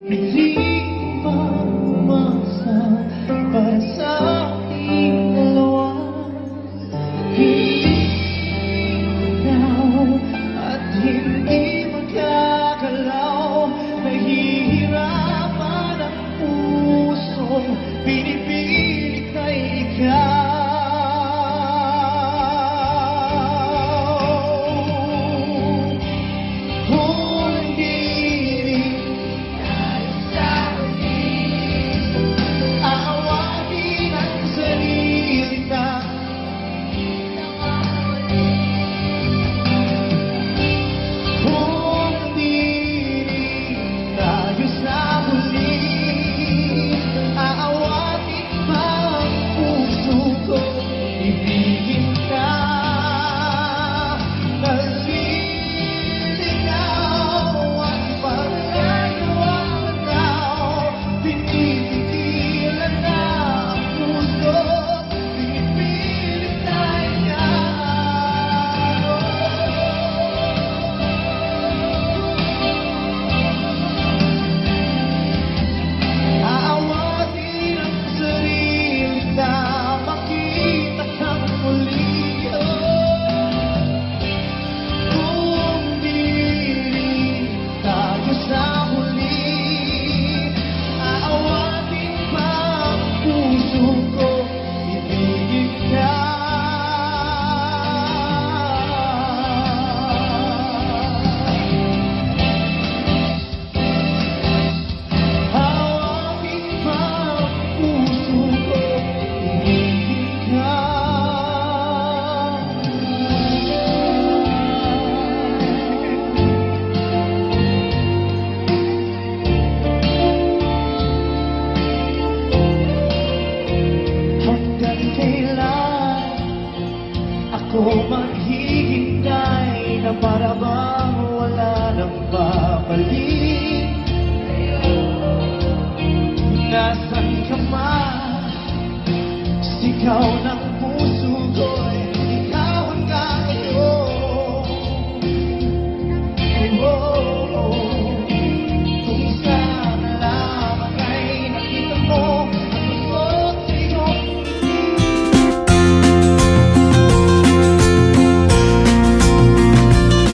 Hindi ko umasa para sa ating dalawa. Hindi ikaw at hindi magkagalaw. Nahihirapan ang pusong pinipilit ay ikaw. Ako maghihintay na para bang wala nang babalik. Nasaan ka man? Sigaw ng puso ko.